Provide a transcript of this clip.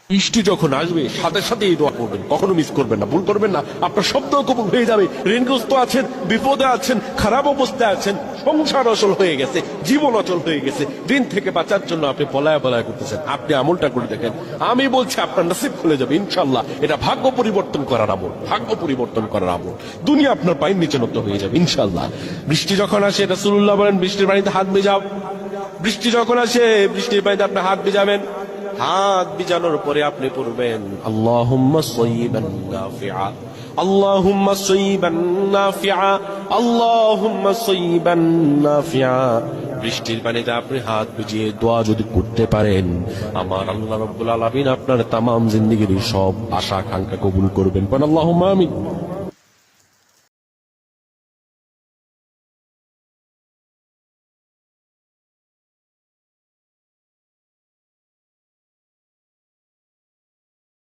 বৃষ্টি যখন আসবে সাথে সাথে এই দোয়া করবেন, কখনো মিস করবেন না, ভুল করবেন না। আপনার শব্দ কবুল হয়ে যাবে। ঋণগ্রস্ত আছেন, বিপদে আছেন, খারাপ অবস্থায় আছেন, সংসার অচল হয়ে গেছে, জীবন অচল হয়ে গেছে, ঋণ থেকে বাঁচার জন্য আপনি পলায়া পলায়া করতেছেন, আপনি আমলটা করে দেখেন। আমি বলছি আপনার নসিব খুলে যাবে ইনশাল্লাহ। এটা ভাগ্য পরিবর্তন করার আমল, ভাগ্য পরিবর্তন করার আমল। দুনিয়া আপনার পায়ের নিচে নত হয়ে যাবে ইনশাল্লাহ। বৃষ্টি যখন আসে, রাসূলুল্লাহ বলেন বৃষ্টির পানিতে হাত ভিজাও। বৃষ্টি যখন আসে বৃষ্টির পানিতে আপনি হাত ভিজাবেন। হাত ভিজানোর পরে আপনি পড়বেন আল্লাহুম্মা সাইয়্যিবান নাফিআ, আল্লাহুম্মা সাইয়্যিবান নাফিআ, আল্লাহুম্মা সাইয়্যিবান নাফিআ। বৃষ্টির পানিতে আপনি হাত ভিজিয়ে দোয়া যদি করতে পারেন, আমার আল্লাহ রাব্বুল আলামিন আপনার তামাম জিন্দেগীর সব আশা আকাঙ্ক্ষা কবুল করবেন। আল্লাহুম্মা আমিন।